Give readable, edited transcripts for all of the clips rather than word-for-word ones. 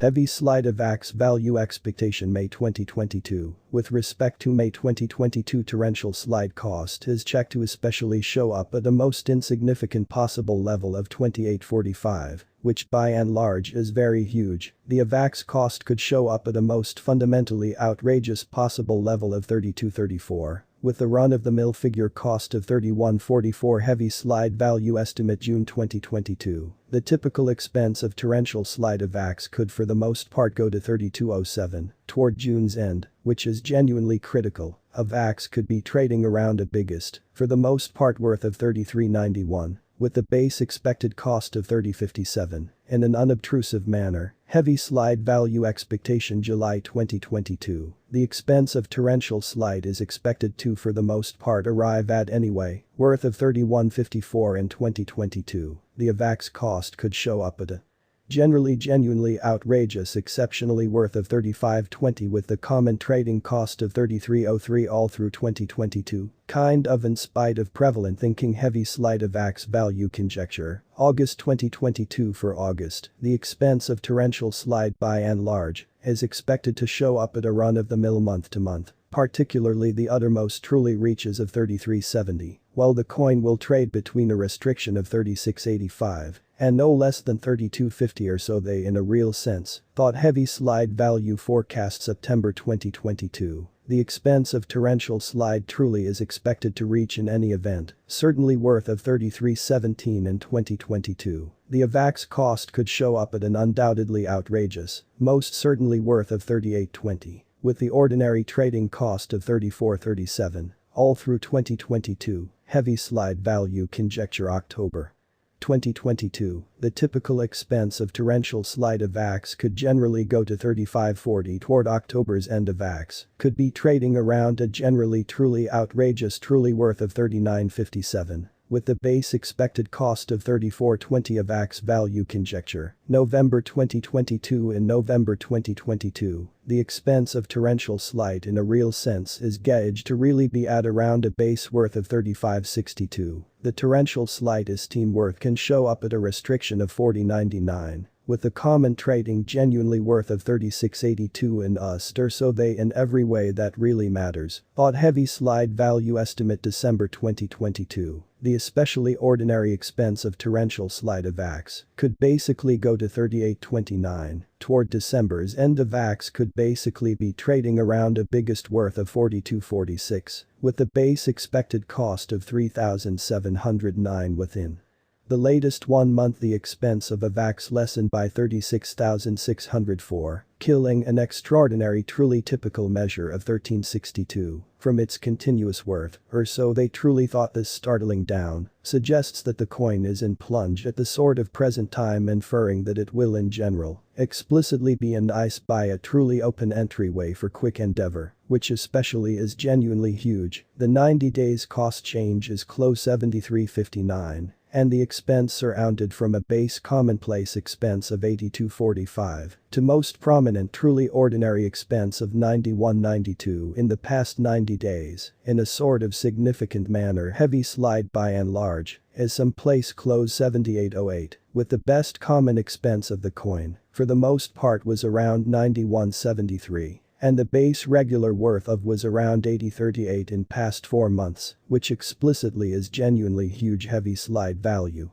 Heavy slide Avax value expectation May 2022. With respect to May 2022 torrential slide cost is checked to especially show up at the most insignificant possible level of 2845, which by and large is very huge. The Avax cost could show up at a most fundamentally outrageous possible level of 3234. With the run-of-the-mill figure cost of 3144 heavy slide value estimate June 2022, the typical expense of torrential slide Avax could for the most part go to 3207 toward June's end, which is genuinely critical. Avax could be trading around a biggest, for the most part worth of 3391. With the base expected cost of 3057, in an unobtrusive manner, heavy slide value expectation July 2022, the expense of torrential slide is expected to for the most part arrive at anyway, worth of 3154 in 2022, the Avax cost could show up at a genuinely outrageous exceptionally worth of 3520 with the common trading cost of 3303 all through 2022, kind of in spite of prevalent thinking heavy slide Avax value conjecture. August 2022 for August, the expense of torrential slide by and large is expected to show up at a run-of-the-mill month to month, particularly the uttermost truly reaches of 3370, while the coin will trade between a restriction of 3685 and no less than 3250 or so. They in a real sense thought heavy slide value forecast September 2022. The expense of torrential slide truly is expected to reach in any event, certainly worth of 3317 in 2022. The Avax cost could show up at an undoubtedly outrageous, most certainly worth of 3820, with the ordinary trading cost of 3437, all through 2022, heavy slide value conjecture October 2022, the typical expense of torrential slide Avax could generally go to 3540 toward October's end. Avax could be trading around a generally truly outrageous truly worth of 3957. With the base expected cost of 3420 Avax value conjecture, November 2022. In November 2022, the expense of torrential slide in a real sense is gauged to really be at around a base worth of 3562. The torrential slide esteem worth can show up at a restriction of 4099. With the common trading genuinely worth of 3682 in USD or so. They in every way that really matters. Thought heavy slide value estimate December 2022. The especially ordinary expense of torrential slide Avax could basically go to 3829. Toward December's end Avax could basically be trading around a biggest worth of 4246, with the base expected cost of 3709 within the latest 1 month. The expense of Avax lessened by 36,604, killing an extraordinary truly typical measure of 1362 from its continuous worth, or so they truly thought. This startling down suggests that the coin is in plunge at the sort of present time, inferring that it will in general explicitly be an ice by a truly open entryway for quick endeavor, which especially is genuinely huge. The 90 days cost change is close 7359. And the expense surrounded from a base commonplace expense of 8245 to most prominent truly ordinary expense of 9192 in the past 90 days, in a sort of significant manner. Heavy slide by and large is someplace close 7808, with the best common expense of the coin, for the most part was around 9173. And the base regular worth of was around 8038 in past 4 months, which explicitly is genuinely huge heavy slide value.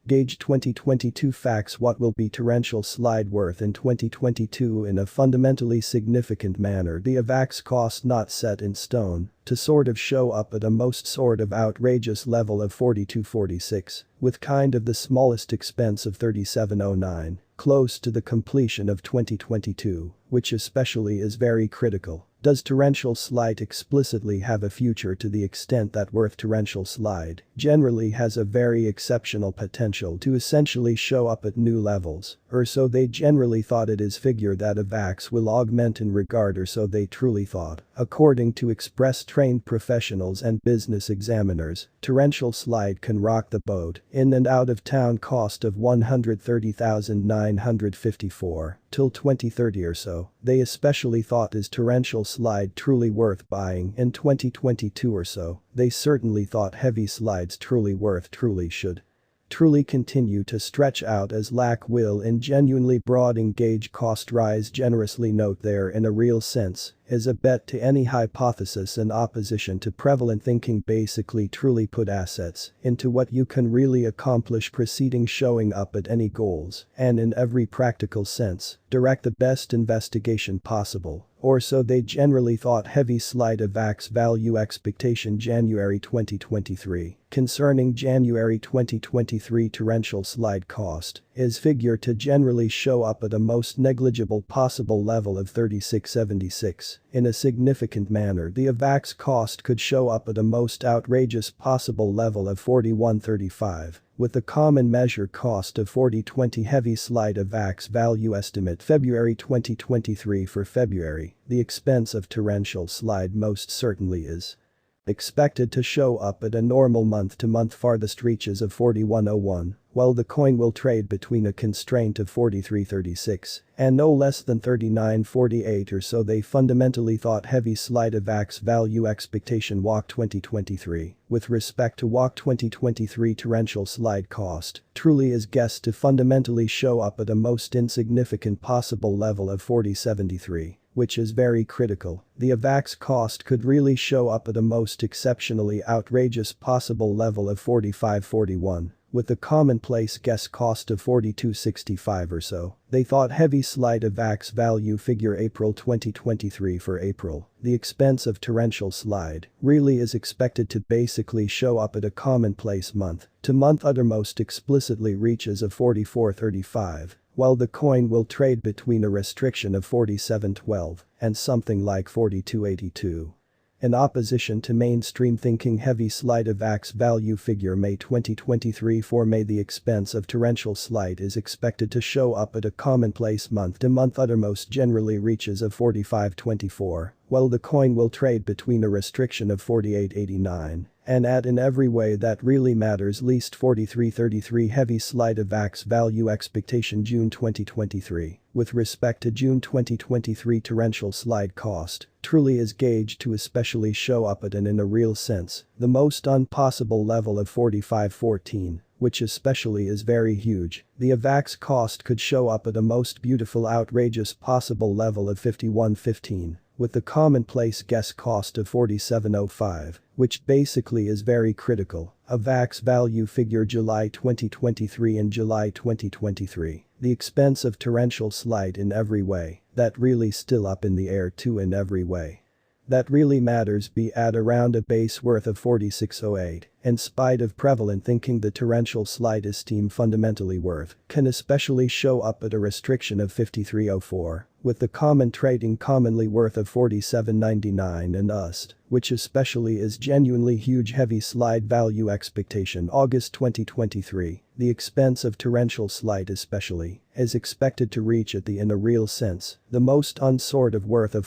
Gauge 2022 facts. What will be torrential slide worth in 2022 in a fundamentally significant manner? The Avax cost not set in stone, to sort of show up at a most sort of outrageous level of 4246, with kind of the smallest expense of 3709, close to the completion of 2022, which especially is very critical. Does torrential slide explicitly have a future? To the extent that worth torrential slide generally has a very exceptional potential to essentially show up at new levels, or so they generally thought. It is figured that Avax will augment in regard, or so they truly thought. According to express trained professionals and business examiners, torrential slide can rock the boat. In and out of town cost of 130,954 till 2030 or so. They especially thought is torrential slide truly worth buying in 2022 or so. They certainly thought heavy slides truly worth truly should truly continue to stretch out as lack will in genuinely broad engage cost rise generously note there in a real sense is a bet to any hypothesis in opposition to prevalent thinking basically truly put assets into what you can really accomplish preceding showing up at any goals and in every practical sense direct the best investigation possible. Or so they generally thought. Heavy slide Avax value expectation January 2023. Concerning January 2023 torrential slide cost is figured to generally show up at a most negligible possible level of 36.76. In a significant manner the Avax cost could show up at a most outrageous possible level of 41.35. With the common measure cost of 40.20 heavy slide Avax value estimate February 2023 for February, the expense of torrential slide most certainly is expected to show up at a normal month-to-month farthest reaches of 41.01, while the coin will trade between a constraint of 43.36 and no less than 39.48 or so. They fundamentally thought heavy slide Avax value expectation walk 2023 with respect to walk 2023 torrential slide cost truly is guessed to fundamentally show up at a most insignificant possible level of 40.73. Which is very critical. The Avax cost could really show up at a most exceptionally outrageous possible level of 45.41. With a commonplace guess cost of 42.65 or so. They thought heavy slide Avax value figure April 2023 for April. The expense of torrential slide really is expected to basically show up at a commonplace month-to-month uttermost explicitly reaches of 44.35. While the coin will trade between a restriction of 47.12 and something like 42.82. In opposition to mainstream thinking heavy slide Avax value figure May 2023 for May the expense of torrential slide is expected to show up at a commonplace month-to-month uttermost generally reaches of 45.24, while the coin will trade between a restriction of 48.89 and at in every way that really matters least 43.33 heavy slide Avax value expectation June 2023. With respect to June 2023 torrential slide cost, truly is gauged to especially show up at and in a real sense, the most unpossible level of 45.14. Which especially is very huge. The Avax cost could show up at a most beautiful outrageous possible level of 51.15. With the commonplace guess cost of 47.05, which basically is very critical. Avax value figure July 2023 and July 2023. The expense of torrential slide in every way, that really still up in the air too in every way. That really matters be at around a base worth of 46.08, in spite of prevalent thinking the torrential slide is steam fundamentally worth, can especially show up at a restriction of 53.04, with the common trading commonly worth of 47.99 and USD, which especially is genuinely huge heavy slide value expectation August 2023, the expense of torrential slide especially, is expected to reach at the in a real sense, the most unsort of worth of